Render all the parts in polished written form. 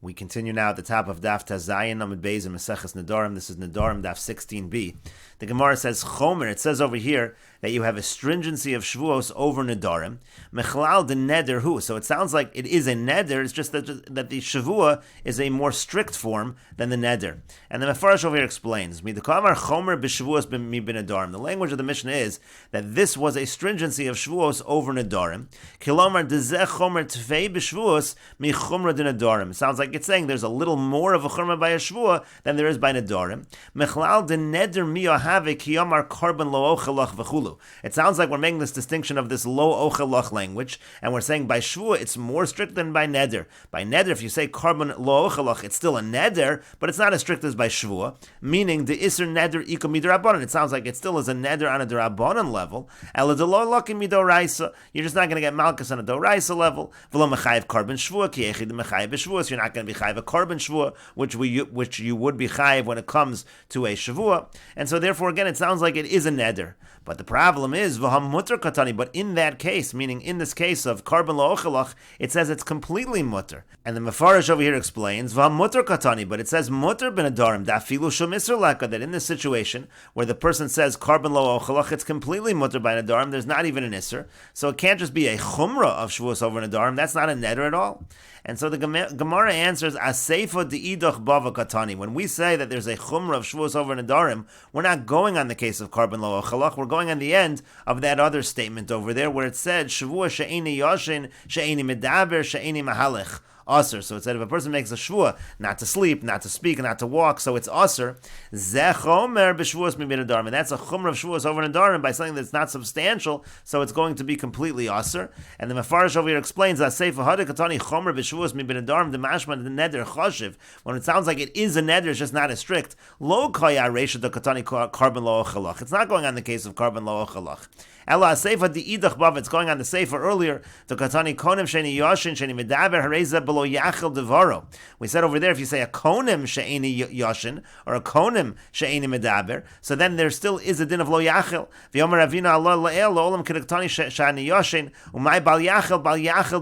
We continue now at the top of Daf Tazayin Amud Beis in Mesechet Nedarim. This is Nedarim Daf 16b. The Gemara says Chomer. It says over here that you have a stringency of Shvuos over Nedarim. Mechlal de Neder hu. So it sounds like it is a Neder. It's just that the Shavua is a more strict form than the Neder. And the Mefarish over here explains Midakamar Chomer b'Shavuos mi b'Nedarim. The language of the Mishnah is that this was a stringency of Shvuos over Nedarim. Kilomar dezeh Chomer tfei b'Shvuos mi Chumra de Nedarim. It sounds like it's saying there's a little more of a Chumra by a Shvua than there is by Nedarim. Mechlal de Neder miyahave kiyamar korban lo ochelach v'chulu. It sounds like we're making this distinction of this lo ochelach language, and we're saying by Shvua it's more strict than by Neder. By Neder, if you say korban lo ochelach, it's still a Neder, but it's not as strict as by Shvua, meaning the Isser Neder iko midrabanan. It sounds like it still is a Neder on a Darabanan level. Ela de lo lakim midoraisa. You're just not going to get Malchus on a Doraisa level. V'lo mechayev korban Shvua ki echid mechayev b'Shvuos. You're not going to be chayev a korban Shvua, which you would be chayev when it comes to a Shavua. And so therefore, again, it sounds like it is a Neder. But the problem is, v'ham mutter katani, but in that case, meaning in this case of korban lo ochelach, it says it's completely mutter. And the Mefarish over here explains, v'ham mutter katani, but it says mutter ben nedarim, dafilu shum isser laka, that in this situation, where the person says korban lo ochelach, it's completely mutter by nedarim, there's not even an isser, so it can't just be a chumrah of shvuos over nedarim, that's not a neder at all. And so the Gemara answers, Aseifa de'idoch bava katani. When we say that there's a chumrah of shvuos over nedarim, we're not going on the case of korban lo ochelach, we're going on the end of that other statement over there where it said, Shavua she'eni yoshin, she'eni medaber, she'eni mahalech. Aser. So it said if a person makes a shvua, not to sleep, not to speak, not to walk, so it's aser. Zeh chomer b'shvuos mi b'nedarim. And that's a chumrah of shvuos over nedarim by something that's not substantial, so it's going to be completely aser. And the Mefarish over here explains that seifa hada katani chomer b'shvuos mi b'nedarim the mashman the neder choshev. When it sounds like it is a neder, it's just not as strict. Lo kaya reisha the katani korban lo ochelach. It's not going on the case of korban lo ochelach. Ella seifa di idach bav. It's going on the seifa earlier. The katani konim sheni yoshin sheni medaber hareza below yachel devaro. We said over there, if you say a konim she'eni yoshin or a konim she'eni medaber, so then there still is a din of lo yachel. V'yomer avina Allah la'el lo'olam kedaktani she'eni yoshin umay bal yachel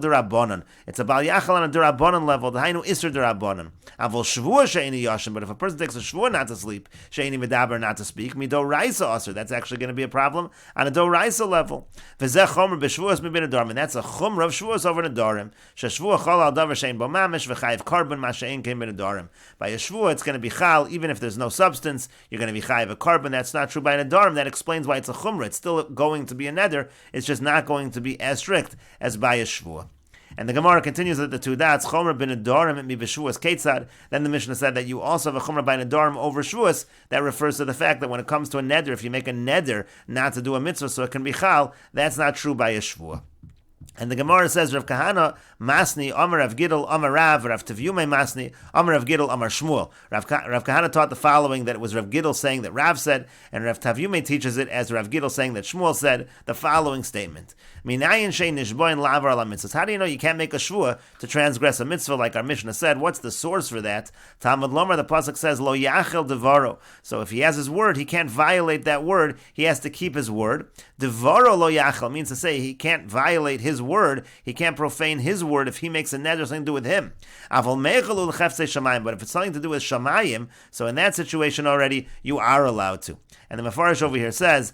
derabanan. It's a bal yachel on a derabanan level. The hainu iser derabanan. Avol shvua she'eni yoshin. But if a person takes a shvua not to sleep, she'eni medaber not to speak, mido raisa aser. That's actually going to be a problem on a do raisa level. V'zeh chomer b'shvuos mi b'nedarim, and that's a chumrah of shvuos over nedarim. Sheshvua chal al davar shein bo mamish v'chayiv korban ma shein kein b'nedarim. By a shvua, it's going to be chal, even if there's no substance, you're going to be chayiv a korban. That's not true by nedarim. That explains why it's a chumrah. It's still going to be a neder. It's just not going to be as strict as by a shvua. And the Gemara continues that the two dots, chomer b'nedarim mi b'shvuos ketzad. Then the Mishnah said that you also have a chomer by nedarim over shvuos. That refers to the fact that when it comes to a neder, if you make a neder not to do a mitzvah so it can be chal, that's not true by a shvua. And the Gemara says, Rav Kahana Masni, Amar Rav Gidel, Amar Rav Tavyume Masni, Amar Rav Gidel, Amar Shmuel. Rav Kahana taught the following, that it was Rav Gidel saying that Rav said, and Rav Tavyume teaches it as Rav Gidel saying that Shmuel said, the following statement. Minayin shei nishboin lavar ala mitzvahs. How do you know you can't make a shvua to transgress a mitzvah like our Mishnah said? What's the source for that? Talmud Lomar, the pasuk says, Lo yachel devaro. So if he has his word, he can't violate that word. He has to keep his word. Devaro lo yachel means to say he can't violate his word. He can't profane his word if he makes a neder something to do with him. But if it's something to do with shamayim, so in that situation already, you are allowed to. And the Mefarish over here says,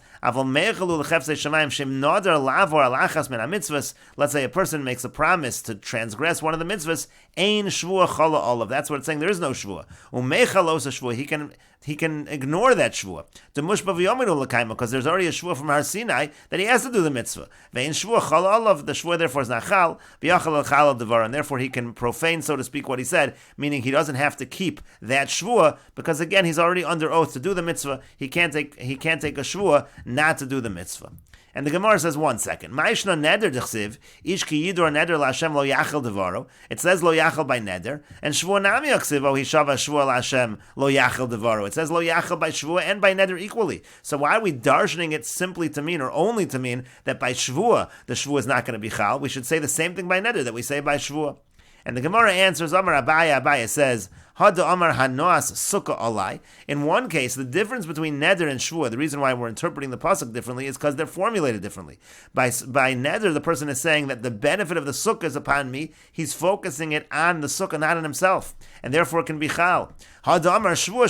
let's say a person makes a promise to transgress one of the mitzvahs, ein shvua chala olav. That's what it's saying. There is no shvua. He can ignore that shvua. Because there's already a shvua from Har Sinai that he has to do the mitzvah. The shvua therefore is not chal, and therefore he can profane, so to speak, what he said, meaning he doesn't have to keep that shvua, because again he's already under oath to do the mitzvah. He can't take a shvua not to do the mitzvah. And the Gemara says, 1 second. Ma'ishna neder d'chsiv, ish ki yidur neder la'Hashem lo yachel devaro. It says lo yachel by neder, and shvua nami yaksiv, o hishava shvua la'Hashem lo yachel devaro. It says lo yachel by shvua and by neder equally. So why are we darshaning it simply to mean, or only to mean, that by shvua, the shvua is not going to be chal? We should say the same thing by neder that we say by shvua. And the Gemara answers, Amar Abaya says, Hada Amar Hanoas Sukkah Alai. In one case, the difference between Neder and Shvua, the reason why we're interpreting the pasuk differently is because they're formulated differently. By Neder, the person is saying that the benefit of the sukkah is upon me. He's focusing it on the sukkah, not on himself, and therefore it can be chal. But by a shvua,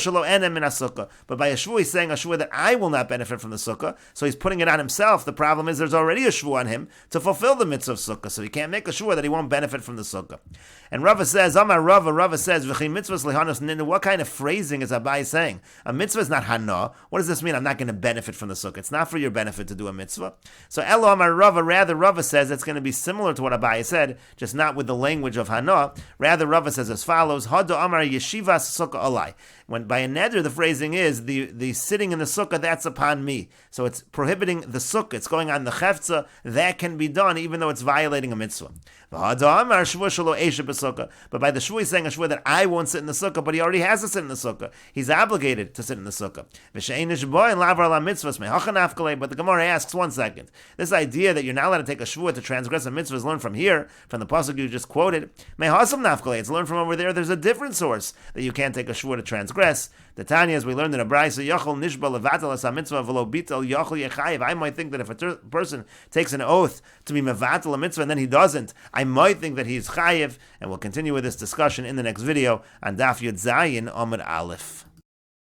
he's saying a shvua that I will not benefit from the sukkah, so he's putting it on himself. The problem is there's already a shvua on him to fulfill the mitzvah of sukkah, so he can't make a shvua that he won't benefit from the sukkah. And Rava says, Rava says, what kind of phrasing is Abai saying? A mitzvah is not hana. What does this mean? I'm not going to benefit from the sukkah. It's not for your benefit to do a mitzvah. So Elo Amar Rava, rather Rava says it's going to be similar to what Abai said, just not with the language of hana. Rather Rava says as follows, Hado Amar Yeshivas Sukkah Alai. When by a neder, the phrasing is the sitting in the sukkah, that's upon me. So it's prohibiting the sukkah. It's going on the chefza. That can be done even though it's violating a mitzvah. But by the shvua, he's saying a shvua that I won't sit in the sukkah, but he already has to sit in the sukkah. He's obligated to sit in the sukkah. But the Gemara asks, 1 second. This idea that you're not allowed to take a shvua to transgress a mitzvah is learned from here, from the pasuk you just quoted. It's learned from over there. There's a different source that you can't take a shvua to transgress. The Tanya, as we learned in a brayso, Yachol Nishba Levatel As HaMitzvah V'lo Bitel Yachol Yechayiv. I might think that if a person takes an oath to be mevatel a mitzvah and then he doesn't, I might think that he's chayiv. And we'll continue with this discussion in the next video on Daf Yud Zayin Amud Aleph.